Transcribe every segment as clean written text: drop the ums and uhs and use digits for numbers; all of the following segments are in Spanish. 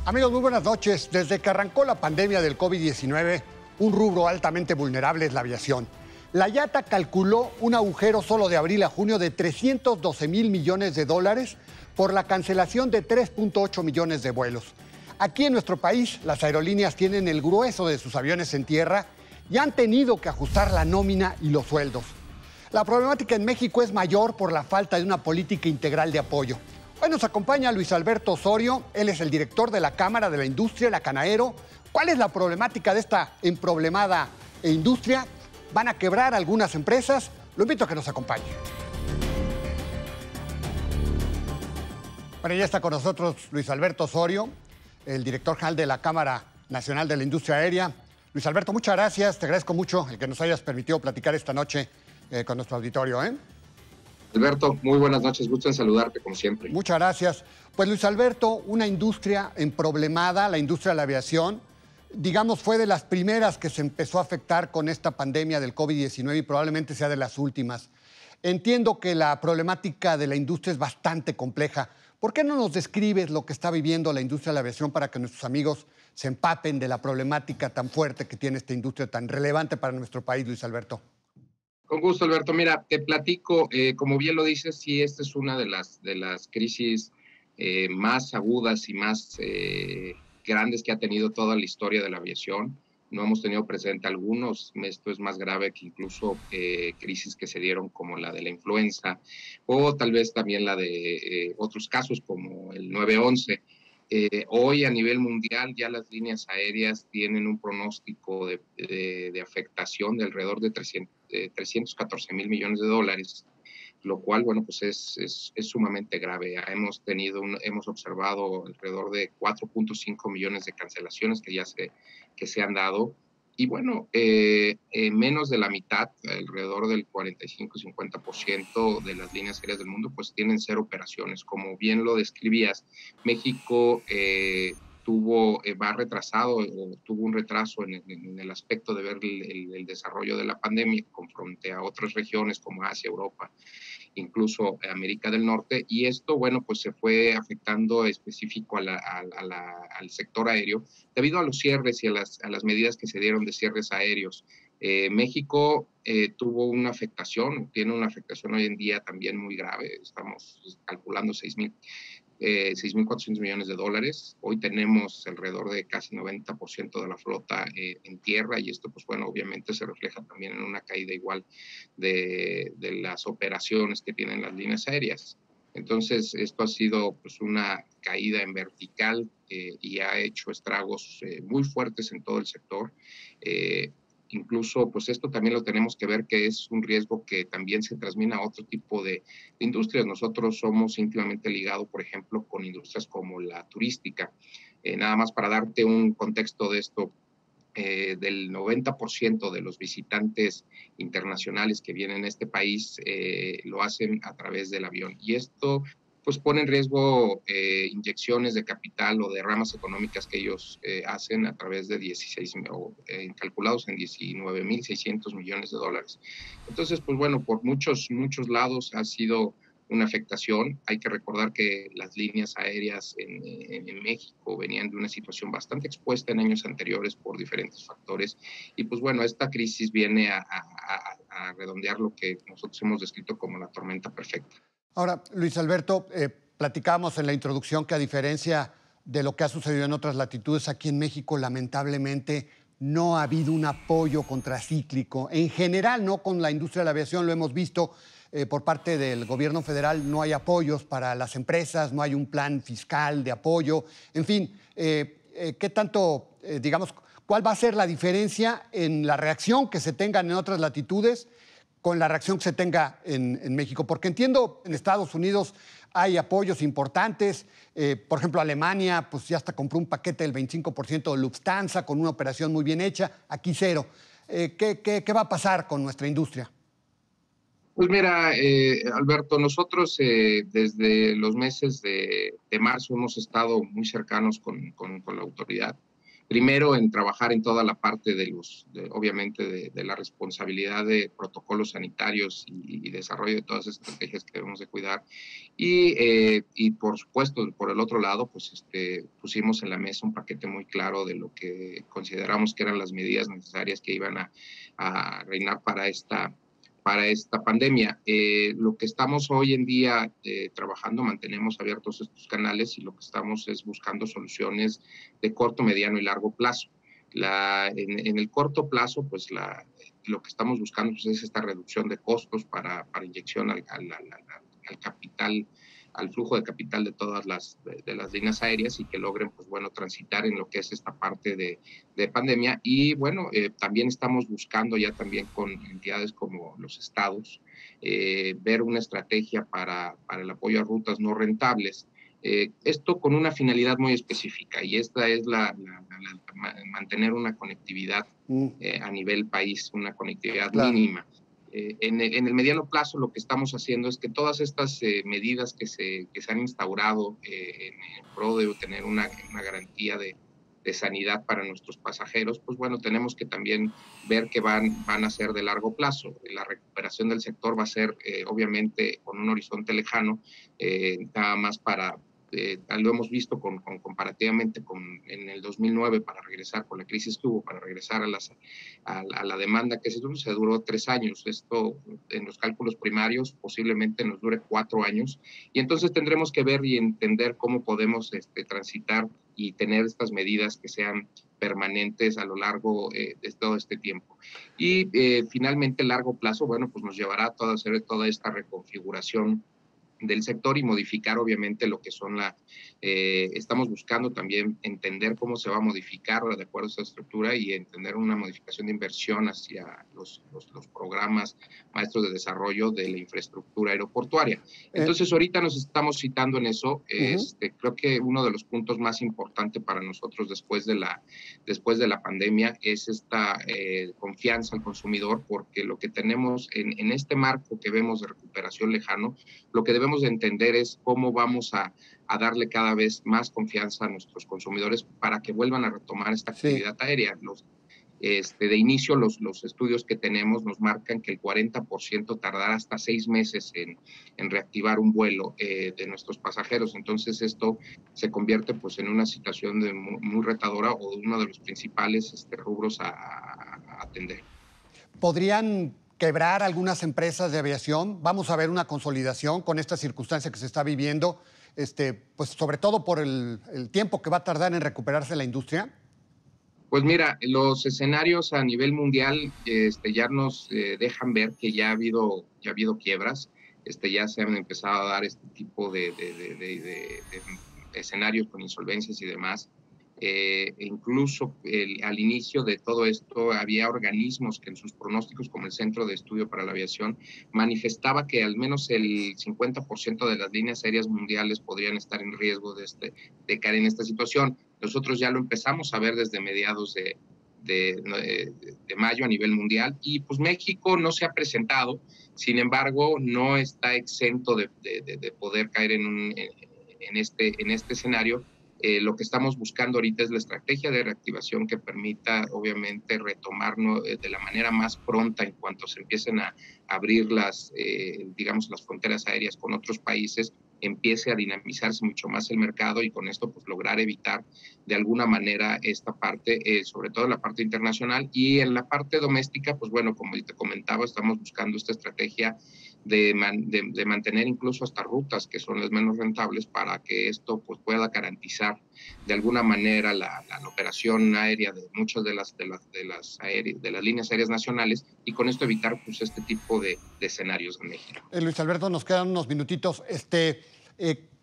Amigos, muy buenas noches. Desde que arrancó la pandemia del COVID-19, un rubro altamente vulnerable es la aviación. La IATA calculó un agujero solo de abril a junio de 312,000 millones de dólares por la cancelación de 3.8 millones de vuelos. Aquí en nuestro país, las aerolíneas tienen el grueso de sus aviones en tierra y han tenido que ajustar la nómina y los sueldos. La problemática en México es mayor por la falta de una política integral de apoyo. Hoy nos acompaña Luis Alberto Osorio, él es el director de la Cámara de la Industria, la Canaero. ¿Cuál es la problemática de esta emproblemada industria? ¿Van a quebrar algunas empresas? Lo invito a que nos acompañe. Bueno, ya está con nosotros Luis Alberto Osorio, el director general de la Cámara Nacional de la Industria Aérea. Luis Alberto, muchas gracias. Te agradezco mucho el que nos hayas permitido platicar esta noche con nuestro auditorio, Alberto, muy buenas noches, gusto en saludarte como siempre. Muchas gracias. Pues Luis Alberto, una industria emproblemada, la industria de la aviación, digamos, fue de las primeras que se empezó a afectar con esta pandemia del COVID-19 y probablemente sea de las últimas. Entiendo que la problemática de la industria es bastante compleja. ¿Por qué no nos describes lo que está viviendo la industria de la aviación para que nuestros amigos se empapen de la problemática tan fuerte que tiene esta industria tan relevante para nuestro país, Luis Alberto? Con gusto, Alberto. Mira, te platico, como bien lo dices, sí, esta es una de las crisis más agudas y más grandes que ha tenido toda la historia de la aviación. No hemos tenido presente algunos, esto es más grave que incluso crisis que se dieron como la de la influenza o tal vez también la de otros casos como el 9/11. Hoy a nivel mundial ya las líneas aéreas tienen un pronóstico de afectación de alrededor de 314,000 millones de dólares, lo cual, bueno, pues es sumamente grave. Hemos observado alrededor de 4.5 millones de cancelaciones que se han dado. Y bueno, menos de la mitad, alrededor del 45-50% de las líneas aéreas del mundo, pues tienen cero operaciones. Como bien lo describías, México va retrasado o tuvo un retraso en el aspecto de ver el desarrollo de la pandemia con frente a otras regiones como Asia, Europa, incluso América del Norte, y esto, bueno, pues se fue afectando específico al sector aéreo debido a los cierres y a las medidas que se dieron de cierres aéreos. México tuvo una afectación, tiene una afectación hoy en día también muy grave, estamos calculando 6,400 millones de dólares. Hoy tenemos alrededor de casi 90% de la flota en tierra y esto, pues bueno, obviamente se refleja también en una caída igual de las operaciones que tienen las líneas aéreas. Entonces, esto ha sido pues una caída en vertical y ha hecho estragos muy fuertes en todo el sector. Incluso, pues esto también lo tenemos que ver que es un riesgo que también se transmite a otro tipo de industrias. Nosotros somos íntimamente ligados, por ejemplo, con industrias como la turística. Nada más para darte un contexto de esto, del 90% de los visitantes internacionales que vienen a este país lo hacen a través del avión. Y esto pues pone en riesgo inyecciones de capital o derramas económicas que ellos hacen a través de calculados en 19,600 millones de dólares. Entonces, pues bueno, por muchos lados ha sido una afectación. Hay que recordar que las líneas aéreas en México venían de una situación bastante expuesta en años anteriores por diferentes factores. Y pues bueno, esta crisis viene a redondear lo que nosotros hemos descrito como la tormenta perfecta. Ahora, Luis Alberto, platicábamos en la introducción que a diferencia de lo que ha sucedido en otras latitudes, aquí en México lamentablemente no ha habido un apoyo contracíclico. En general, no con la industria de la aviación, lo hemos visto por parte del gobierno federal, no hay apoyos para las empresas, no hay un plan fiscal de apoyo. En fin, ¿qué tanto, digamos, cuál va a ser la diferencia en la reacción que se tengan en otras latitudes con la reacción que se tenga en México? Porque entiendo, en Estados Unidos hay apoyos importantes. Por ejemplo, Alemania pues ya hasta compró un paquete del 25% de Lufthansa con una operación muy bien hecha. Aquí cero. ¿Qué va a pasar con nuestra industria? Pues mira, Alberto, nosotros desde los meses de marzo hemos estado muy cercanos con la autoridad. primero en trabajar en toda la parte obviamente, de la responsabilidad de protocolos sanitarios y desarrollo de todas esas estrategias que debemos de cuidar. Y por supuesto, por el otro lado, pues pusimos en la mesa un paquete muy claro de lo que consideramos que eran las medidas necesarias que iban a reinar para esta pandemia. Lo que estamos hoy en día trabajando, mantenemos abiertos estos canales y lo que estamos es buscando soluciones de corto, mediano y largo plazo. En el corto plazo, pues lo que estamos buscando pues, es esta reducción de costos para inyección al capital, al flujo de capital de todas de las líneas aéreas y que logren, pues bueno, transitar en lo que es esta parte de pandemia. Y bueno, también estamos buscando ya también con entidades como los estados, ver una estrategia para el apoyo a rutas no rentables. Esto con una finalidad muy específica y esta es mantener una conectividad a nivel país, una conectividad Claro. mínima. En el mediano plazo lo que estamos haciendo es que todas estas medidas que se han instaurado en pro de tener una garantía de sanidad para nuestros pasajeros, pues bueno, tenemos que también ver que van a ser de largo plazo. La recuperación del sector va a ser obviamente con un horizonte lejano, nada más lo hemos visto comparativamente en el 2009 para regresar, con la crisis que hubo, para regresar a la demanda que se duró 3 años. Esto en los cálculos primarios posiblemente nos dure 4 años y entonces tendremos que ver y entender cómo podemos transitar y tener estas medidas que sean permanentes a lo largo de todo este tiempo. Y finalmente, el largo plazo, bueno, pues nos llevará a hacer toda esta reconfiguración del sector y modificar obviamente lo que son estamos buscando también entender cómo se va a modificar de acuerdo a esa estructura y entender una modificación de inversión hacia los programas maestros de desarrollo de la infraestructura aeroportuaria. Entonces ahorita nos estamos citando en eso. Creo que uno de los puntos más importantes para nosotros después de la pandemia es esta confianza al consumidor, porque lo que tenemos en este marco que vemos de recuperación lejano, lo que debemos de entender es cómo vamos a darle cada vez más confianza a nuestros consumidores para que vuelvan a retomar esta actividad aérea. De inicio, los estudios que tenemos nos marcan que el 40% tardará hasta 6 meses en reactivar un vuelo de nuestros pasajeros. Entonces, esto se convierte pues, en una situación muy retadora o uno de los principales rubros a atender. ¿Podrían quebrar algunas empresas de aviación? ¿Vamos a ver una consolidación con esta circunstancia que se está viviendo, pues sobre todo por el tiempo que va a tardar en recuperarse la industria? Pues mira, los escenarios a nivel mundial ya nos dejan ver que ya ha habido quiebras, ya se han empezado a dar este tipo de escenarios con insolvencias y demás. Incluso al inicio de todo esto había organismos que en sus pronósticos, como el Centro de Estudio para la Aviación, manifestaba que al menos el 50% de las líneas aéreas mundiales podrían estar en riesgo de caer en esta situación. Nosotros ya lo empezamos a ver desde mediados de mayo a nivel mundial y pues México no se ha presentado, sin embargo no está exento de poder caer en este escenario. Lo que estamos buscando ahorita es la estrategia de reactivación que permita, obviamente, retomarnos de la manera más pronta en cuanto se empiecen a abrir las fronteras aéreas con otros países, empiece a dinamizarse mucho más el mercado y con esto pues lograr evitar de alguna manera esta parte, sobre todo en la parte internacional y en la parte doméstica, pues bueno, como te comentaba, estamos buscando esta estrategia de mantener incluso hasta rutas que son las menos rentables para que esto pues pueda garantizar de alguna manera la operación aérea de muchas de las líneas aéreas nacionales y con esto evitar pues este tipo de escenarios en México. Luis Alberto, nos quedan unos minutitos.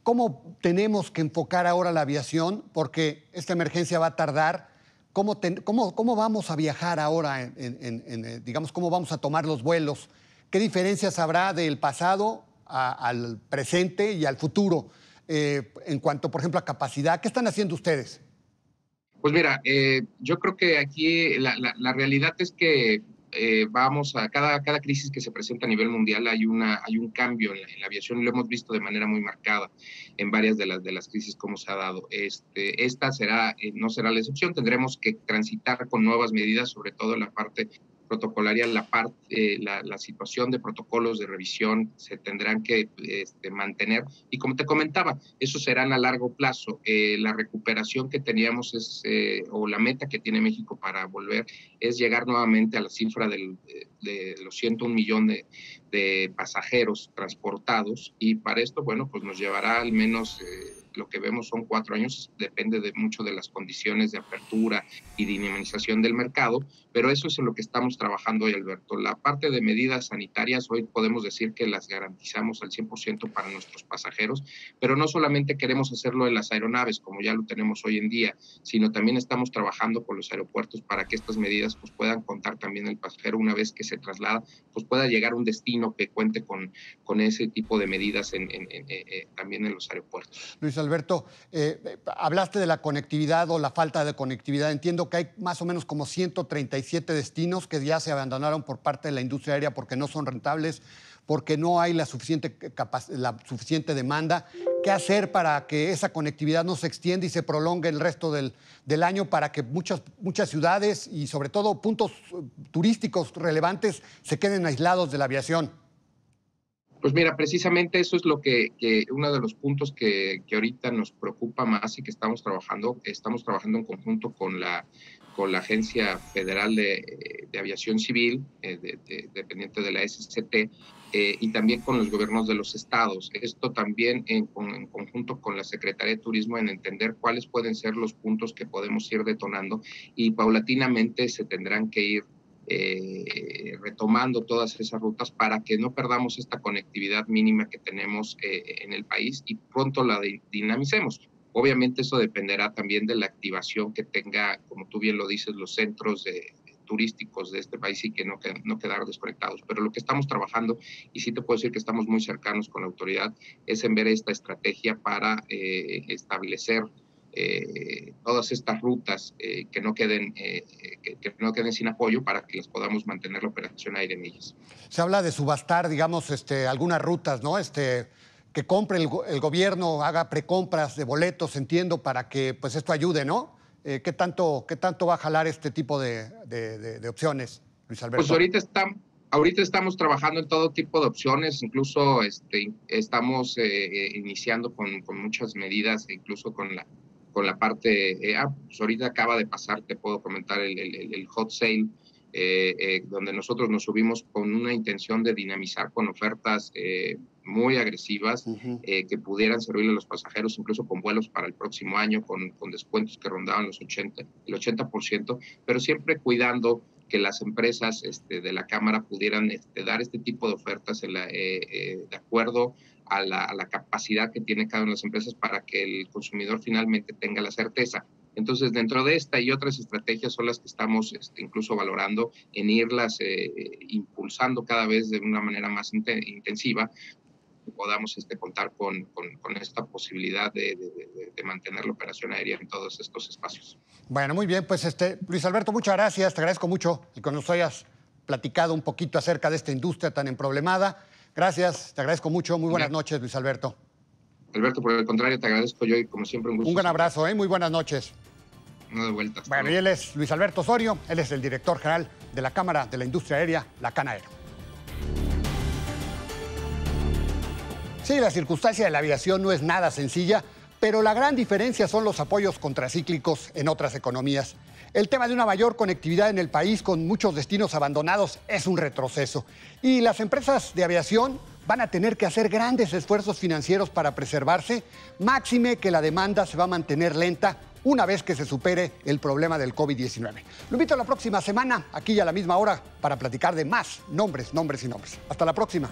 ¿Cómo tenemos que enfocar ahora la aviación? Porque esta emergencia va a tardar. ¿Cómo vamos a viajar ahora? Digamos, ¿cómo vamos a tomar los vuelos? ¿Qué diferencias habrá del pasado al presente y al futuro? En cuanto, por ejemplo, a capacidad, ¿qué están haciendo ustedes? Pues mira, yo creo que aquí la realidad es que vamos a cada crisis que se presenta a nivel mundial hay un cambio en la aviación, y lo hemos visto de manera muy marcada en varias de las crisis como se ha dado. Esta no será la excepción. Tendremos que transitar con nuevas medidas, sobre todo en la parte protocolaria, la situación de protocolos de revisión se tendrán que mantener, y como te comentaba, eso serán a largo plazo. La recuperación que teníamos o la meta que tiene México para volver es llegar nuevamente a la cifra de los 101 millones de pasajeros transportados, y para esto, bueno, pues nos llevará al menos lo que vemos son 4 años, depende mucho de las condiciones de apertura y dinamización del mercado, pero eso es en lo que estamos trabajando hoy, Alberto. La parte de medidas sanitarias, hoy podemos decir que las garantizamos al 100% para nuestros pasajeros, pero no solamente queremos hacerlo en las aeronaves, como ya lo tenemos hoy en día, sino también estamos trabajando con los aeropuertos para que estas medidas pues, puedan contar también el pasajero una vez que se traslada, pues pueda llegar a un destino que cuente con ese tipo de medidas también en los aeropuertos. Luis Alberto, hablaste de la conectividad o la falta de conectividad. Entiendo que hay más o menos como 137 destinos que ya se abandonaron por parte de la industria aérea porque no son rentables, porque no hay la suficiente demanda. ¿Qué hacer para que esa conectividad no se extienda y se prolongue el resto del año para que muchas ciudades y sobre todo puntos turísticos relevantes se queden aislados de la aviación? Pues mira, precisamente eso es uno de los puntos que ahorita nos preocupa más y que estamos trabajando en conjunto con la Agencia Federal de Aviación Civil, dependiente de la SCT, y también con los gobiernos de los estados. Esto también en conjunto con la Secretaría de Turismo, en entender cuáles pueden ser los puntos que podemos ir detonando, y paulatinamente se tendrán que ir retomando todas esas rutas para que no perdamos esta conectividad mínima que tenemos en el país y pronto la dinamicemos. Obviamente eso dependerá también de la activación que tenga, como tú bien lo dices, los centros turísticos de este país, y que no quedar desconectados. Pero lo que estamos trabajando, y sí te puedo decir que estamos muy cercanos con la autoridad, es en ver esta estrategia para establecer todas estas rutas que no queden sin apoyo, para que las podamos mantener la operación aérea en ellas. Se habla de subastar, digamos, algunas rutas, ¿no? Que compre el gobierno, haga precompras de boletos, entiendo, para que pues esto ayude, ¿no? ¿Qué tanto va a jalar este tipo de opciones, Luis Alberto? Pues ahorita estamos trabajando en todo tipo de opciones, incluso estamos iniciando con muchas medidas, incluso con la parte, pues ahorita acaba de pasar, te puedo comentar, el hot sale, donde nosotros nos subimos con una intención de dinamizar con ofertas muy agresivas, que pudieran servirle a los pasajeros, incluso con vuelos para el próximo año, con descuentos que rondaban el 80%, pero siempre cuidando que las empresas de la Cámara pudieran dar este tipo de ofertas de acuerdo a la capacidad que tiene cada una de las empresas, para que el consumidor finalmente tenga la certeza. Entonces, dentro de esta y otras estrategias son las que estamos incluso valorando en irlas impulsando cada vez de una manera más intensiva, que podamos contar con esta posibilidad de mantener la operación aérea en todos estos espacios. Bueno, muy bien, pues Luis Alberto, muchas gracias, te agradezco mucho el que nos hayas platicado un poquito acerca de esta industria tan emproblemada. Gracias, te agradezco mucho, muy buenas noches, Luis Alberto. Alberto, por el contrario, te agradezco yo, y como siempre un gusto. Un gran abrazo, muy buenas noches. No de vuelta. Bueno, y él es Luis Alberto Osorio, él es el director general de la Cámara de la Industria Aérea, la Canaero. Sí, la circunstancia de la aviación no es nada sencilla, pero la gran diferencia son los apoyos contracíclicos en otras economías. El tema de una mayor conectividad en el país con muchos destinos abandonados es un retroceso. Y las empresas de aviación van a tener que hacer grandes esfuerzos financieros para preservarse, máxime que la demanda se va a mantener lenta una vez que se supere el problema del COVID-19. Lo invito a la próxima semana, aquí a la misma hora, para platicar de más nombres. Hasta la próxima.